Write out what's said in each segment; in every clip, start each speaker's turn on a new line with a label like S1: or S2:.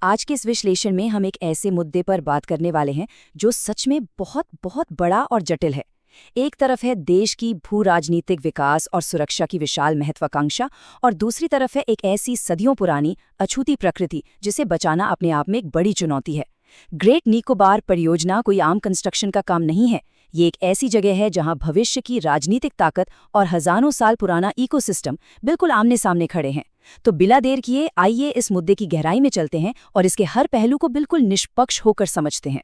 S1: आज के इस विश्लेषण में हम एक ऐसे मुद्दे पर बात करने वाले हैं जो सच में बहुत बहुत बड़ा और जटिल है। एक तरफ है देश की भू राजनीतिक विकास और सुरक्षा की विशाल महत्वाकांक्षा, और दूसरी तरफ है एक ऐसी सदियों पुरानी अछूती प्रकृति जिसे बचाना अपने आप में एक बड़ी चुनौती है। ग्रेट निकोबार परियोजना कोई आम कंस्ट्रक्शन का काम नहीं है। ये एक ऐसी जगह है जहां भविष्य की राजनीतिक ताकत और हजारों साल पुराना इकोसिस्टम बिल्कुल आमने सामने खड़े हैं। तो बिना देर किए आइए इस मुद्दे की गहराई में चलते हैं और इसके हर पहलू को बिल्कुल निष्पक्ष होकर समझते हैं।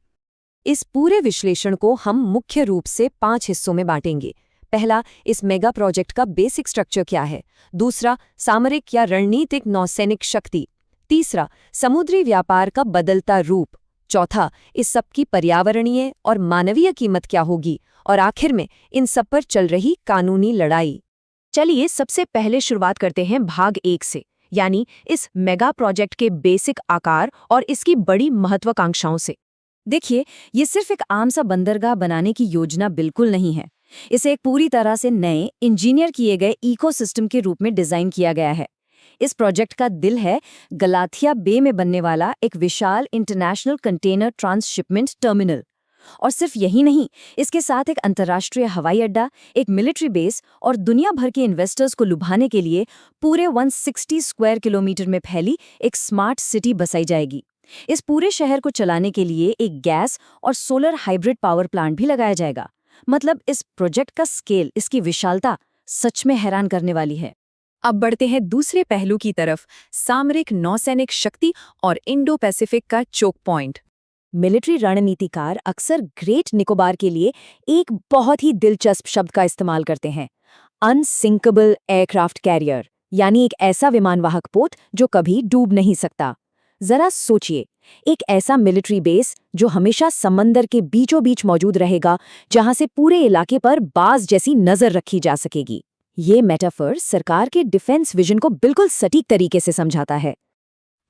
S2: इस पूरे विश्लेषण को हम मुख्य रूप से 5 हिस्सों में बांटेंगे। पहला, इस मेगा प्रोजेक्ट का बेसिक स्ट्रक्चर क्या है। दूसरा, सामरिक या रणनीतिक नौसैनिक शक्ति। तीसरा, समुद्री व्यापार का बदलता रूप। चौथा, इस सब की पर्यावरणीय और मानवीय कीमत क्या होगी। और आखिर में इन सब पर चल रही कानूनी लड़ाई।
S1: चलिए सबसे पहले शुरुआत करते हैं भाग 1 से, यानी इस मेगा प्रोजेक्ट के बेसिक आकार और इसकी बड़ी महत्वाकांक्षाओं से। देखिए, ये सिर्फ एक आम सा बंदरगाह बनाने की योजना बिल्कुल नहीं है। इसे एक पूरी तरह से नए इंजीनियर किए गए इकोसिस्टम के रूप में डिजाइन किया गया है। इस प्रोजेक्ट का दिल है गलाथिया बे में बनने वाला एक विशाल इंटरनेशनल कंटेनर ट्रांसशिपमेंट टर्मिनल। और सिर्फ यही नहीं, इसके साथ एक अंतर्राष्ट्रीय हवाई अड्डा, एक मिलिट्री बेस और दुनिया भर के इन्वेस्टर्स को लुभाने के लिए पूरे 160 स्क्वायर किलोमीटर में फैली एक स्मार्ट सिटी बसाई जाएगी। इस पूरे शहर को चलाने के लिए एक गैस और सोलर हाइब्रिड पावर प्लांट भी लगाया जाएगा। मतलब इस प्रोजेक्ट का स्केल, इसकी विशालता सच में हैरान करने वाली है।
S2: अब बढ़ते हैं दूसरे पहलू की तरफ, सामरिक नौसैनिक शक्ति और इंडो पैसिफिक का चोक पॉइंट।
S1: मिलिट्री रणनीतिकार अक्सर ग्रेट निकोबार के लिए एक बहुत ही दिलचस्प शब्द का इस्तेमाल करते हैं, अनसिंकेबल एयरक्राफ्ट कैरियर, यानी एक ऐसा विमानवाहक पोत जो कभी डूब नहीं सकता। जरा सोचिए, एक ऐसा मिलिट्री बेस जो हमेशा समंदर के बीचों बीच मौजूद रहेगा, जहां से पूरे इलाके पर बाज जैसी नजर रखी जा सकेगी। ये मेटाफर सरकार के डिफेंस विजन को बिल्कुल सटीक तरीके से समझाता है।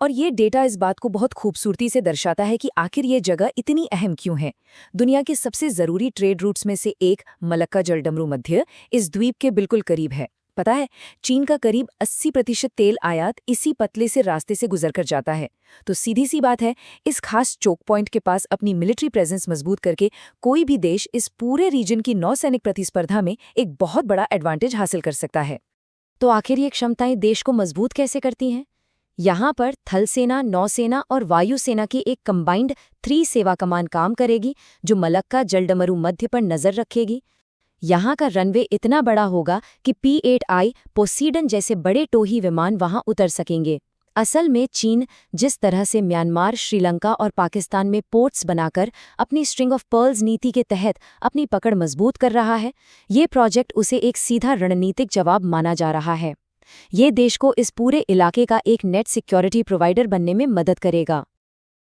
S1: और ये डेटा इस बात को बहुत खूबसूरती से दर्शाता है कि आखिर ये जगह इतनी अहम क्यों है। दुनिया के सबसे जरूरी ट्रेड रूट्स में से एक मलक्का जलडमरू मध्य इस द्वीप के बिल्कुल करीब है। पता है, चीन का करीब 80% तेल आयात इसी पतले से रास्ते से गुजरकर जाता है। तो सीधी सी बात है, इस खास चोक पॉइंट के पास अपनी मिलिट्री प्रेजेंस मजबूत करके कोई भी देश इस पूरे रीजन की नौसैनिक प्रतिस्पर्धा में एक बहुत बड़ा एडवांटेज हासिल कर सकता है। तो आखिर ये क्षमताएं देश को मजबूत कैसे करती हैं? यहाँ पर थल सेना, नौसेना और वायुसेना की एक कंबाइंड 3 सेवा कमान काम करेगी, जो मलक्का जलडमरू मध्य पर नजर रखेगी। यहाँ का रनवे इतना बड़ा होगा कि P-8I पोसीडन जैसे बड़े टोही विमान वहाँ उतर सकेंगे। असल में चीन जिस तरह से म्यांमार, श्रीलंका और पाकिस्तान में पोर्ट्स बनाकर अपनी स्ट्रिंग ऑफ पर्ल्स नीति के तहत अपनी पकड़ मजबूत कर रहा है, ये प्रोजेक्ट उसे एक सीधा रणनीतिक जवाब माना जा रहा है। ये देश को इस पूरे इलाके का एक नेट सिक्योरिटी प्रोवाइडर बनने में मदद करेगा।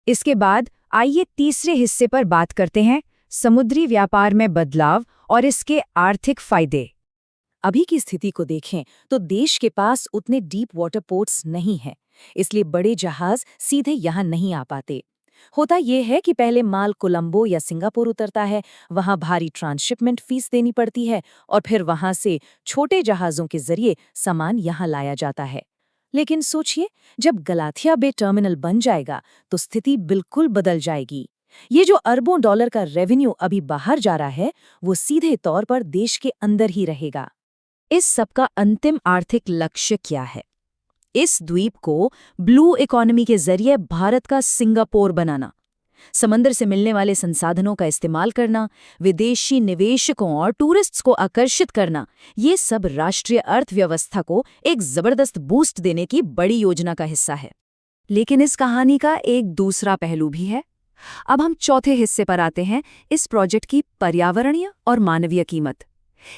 S1: इसके बाद आइए तीसरे हिस्से पर बात करते हैं, समुद्री व्यापार में बदलाव और इसके आर्थिक फायदे। अभी की स्थिति को देखें तो देश के पास उतने डीप वाटर पोर्ट्स नहीं हैं, इसलिए बड़े जहाज सीधे यहाँ नहीं आ पाते। होता यह है कि पहले माल कोलंबो या सिंगापुर उतरता है, वहां भारी ट्रांसशिपमेंट फीस देनी पड़ती है और फिर वहां से छोटे जहाजों के जरिए सामान यहाँ लाया जाता है। लेकिन सोचिए, जब गलाथिया बे टर्मिनल बन जाएगा तो स्थिति बिल्कुल बदल जाएगी। ये जो अरबों डॉलर का रेवेन्यू अभी बाहर जा रहा है, वो सीधे तौर पर देश के अंदर ही रहेगा। इस सब का अंतिम आर्थिक लक्ष्य क्या है? इस द्वीप को ब्लू इकोनॉमी के जरिए भारत का सिंगापुर बनाना, समंदर से मिलने वाले संसाधनों का इस्तेमाल करना, विदेशी निवेशकों और टूरिस्ट्स को आकर्षित करना, ये सब राष्ट्रीय अर्थव्यवस्था को एक जबरदस्त बूस्ट देने की बड़ी योजना का हिस्सा है। लेकिन इस कहानी का एक दूसरा पहलू भी है। अब हम चौथे हिस्से पर आते हैं, इस प्रोजेक्ट की पर्यावरणीय और मानवीय कीमत।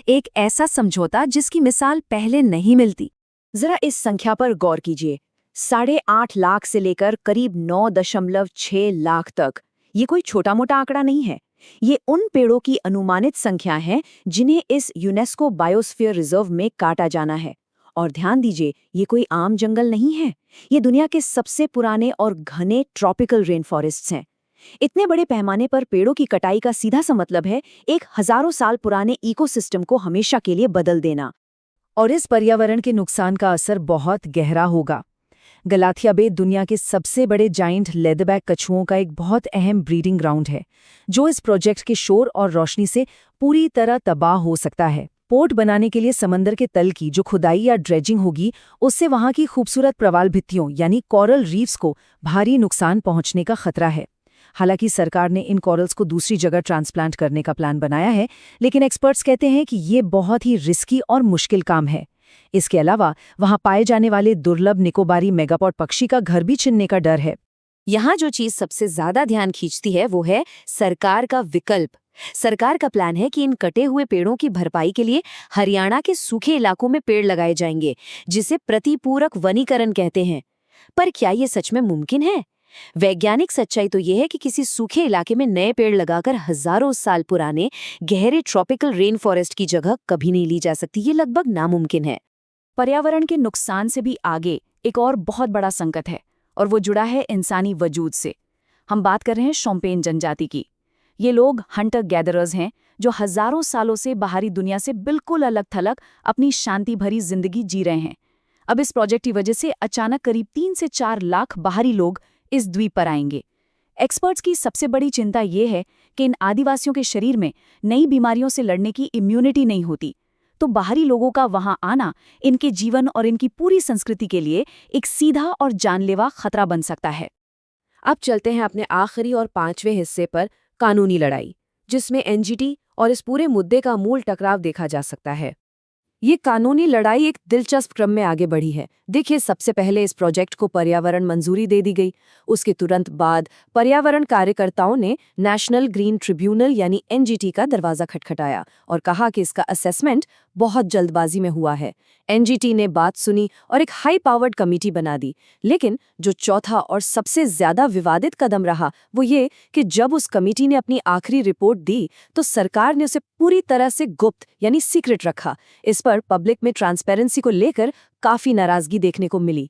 S1: एक ऐसा समझौता जिसकी मिसाल पहले नहीं मिलती। जरा इस संख्या पर गौर कीजिए, 8.5 लाख से लेकर करीब 9.6 लाख तक। ये कोई छोटा मोटा आंकड़ा नहीं है। ये उन पेड़ों की अनुमानित संख्या है जिन्हें इस यूनेस्को बायोस्फीयर रिजर्व में काटा जाना है। और ध्यान दीजिए, ये कोई आम जंगल नहीं है, ये दुनिया के सबसे पुराने और घने ट्रॉपिकल रेन फॉरेस्ट्स हैं। इतने बड़े पैमाने पर पेड़ों की कटाई का सीधा सा मतलब है एक हजारों साल पुराने इकोसिस्टम को हमेशा के लिए बदल देना। और इस पर्यावरण के नुकसान का असर बहुत गहरा होगा। गलाथिया बे दुनिया के सबसे बड़े जाइंट लेदरबैक कछुओं का एक बहुत अहम ब्रीडिंग ग्राउंड है, जो इस प्रोजेक्ट के शोर और रोशनी से पूरी तरह तबाह हो सकता है। पोर्ट बनाने के लिए समंदर के तल की जो खुदाई या ड्रेजिंग होगी, उससे वहां की खूबसूरत प्रवाल भित्तियों यानी कोरल रीफ्स को भारी नुकसान पहुंचने का खतरा है। हालांकि सरकार ने इन कोरल्स को दूसरी जगह ट्रांसप्लांट करने का प्लान बनाया है, लेकिन एक्सपर्ट्स कहते हैं कि ये बहुत ही रिस्की और मुश्किल काम है। इसके अलावा वहां पाए जाने वाले दुर्लभ निकोबारी मेगापॉड पक्षी का घर भी छिनने का डर है।
S2: यहाँ जो चीज सबसे ज्यादा ध्यान खींचती है वो है सरकार का विकल्प। सरकार का प्लान है कि इन कटे हुए पेड़ों की भरपाई के लिए हरियाणा के सूखे इलाकों में पेड़ लगाए जाएंगे, जिसे प्रतिपूरक वनीकरण कहते हैं। पर क्या ये सच में मुमकिन है? वैज्ञानिक सच्चाई तो ये है कि किसी सूखे इलाके में नए पेड़ लगाकर हजारों साल पुराने गहरे ट्रॉपिकल रेन फॉरेस्ट की जगह कभी नहीं ली जा सकती। ये लगभग नामुमकिन है।
S3: पर्यावरण के नुकसान से भी आगे एक और बहुत बड़ा संकट है, और वो जुड़ा है इंसानी वजूद से। हम बात कर रहे हैं शोम्पेन जनजाति की। ये लोग हंटर गैदरर्स हैं, जो हजारों सालों से बाहरी दुनिया से बिल्कुल अलग थलग अपनी शांति भरी जिंदगी जी रहे हैं। अब इस प्रोजेक्ट की वजह से अचानक करीब 3 से 4 लाख बाहरी लोग इस द्वीप पर आएंगे। एक्सपर्ट्स की सबसे बड़ी चिंता ये है कि इन आदिवासियों के शरीर में नई बीमारियों से लड़ने की इम्यूनिटी नहीं होती, तो बाहरी लोगों का वहां आना इनके जीवन और इनकी पूरी संस्कृति के लिए एक सीधा और जानलेवा खतरा बन सकता है।
S2: अब चलते हैं अपने आखिरी और 5वें हिस्से पर, कानूनी लड़ाई, जिसमें एनजीटी और इस पूरे मुद्दे का मूल टकराव देखा जा सकता है। ये कानूनी लड़ाई एक दिलचस्प क्रम में आगे बढ़ी है। देखिए, सबसे पहले इस प्रोजेक्ट को पर्यावरण मंजूरी दे दी गई। उसके तुरंत बाद पर्यावरण कार्यकर्ताओं ने नेशनल ग्रीन ट्रिब्यूनल यानी एनजीटी का दरवाजा खटखटाया और कहा कि इसका असेसमेंट बहुत जल्दबाजी में हुआ है। एनजीटी ने बात सुनी और एक हाई पावर्ड कमेटी बना दी, लेकिन जो चौथा और सबसे ज्यादा विवादित कदम रहा वो ये कि जब उस कमेटी ने अपनी आखिरी रिपोर्ट दी तो सरकार ने उसे पूरी तरह से गुप्त यानी सीक्रेट रखा। इस पर पब्लिक में ट्रांसपेरेंसी को लेकर काफी नाराजगी देखने को मिली।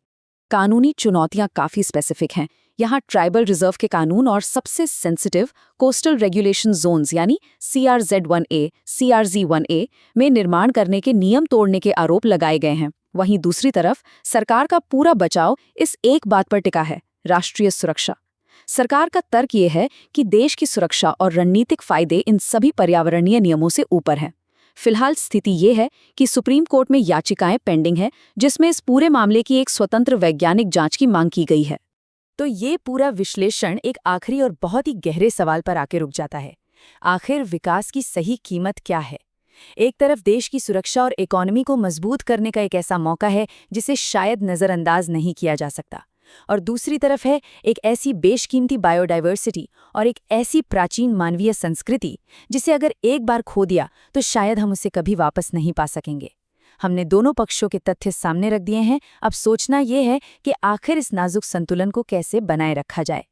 S3: कानूनी चुनौतियां काफी स्पेसिफिक हैं। यहाँ ट्राइबल रिजर्व के कानून और सबसे सेंसिटिव कोस्टल रेगुलेशन जोन्स यानी CRZ1A, CRZ1A में निर्माण करने के नियम तोड़ने के आरोप लगाए गए हैं। वहीं दूसरी तरफ सरकार का पूरा बचाव इस एक बात पर टिका है, राष्ट्रीय सुरक्षा। सरकार का तर्क ये है कि देश की सुरक्षा और रणनीतिक फायदे इन सभी पर्यावरणीय नियमों से ऊपर हैं। फिलहाल स्थिति ये है कि सुप्रीम कोर्ट में याचिकाएं पेंडिंग है, जिसमें इस पूरे मामले की एक स्वतंत्र वैज्ञानिक जांच की मांग की गई है।
S1: तो ये पूरा विश्लेषण एक आखिरी और बहुत ही गहरे सवाल पर आके रुक जाता है। आखिर विकास की सही कीमत क्या है? एक तरफ देश की सुरक्षा और इकोनॉमी को मजबूत करने का एक ऐसा मौका है जिसे शायद नज़रअंदाज नहीं किया जा सकता, और दूसरी तरफ है एक ऐसी बेशकीमती बायोडाइवर्सिटी और एक ऐसी प्राचीन मानवीय संस्कृति जिसे अगर एक बार खो दिया तो शायद हम उसे कभी वापस नहीं पा सकेंगे। हमने दोनों पक्षों के तथ्य सामने रख दिए हैं। अब सोचना यह है कि आखिर इस नाजुक संतुलन को कैसे बनाए रखा जाए।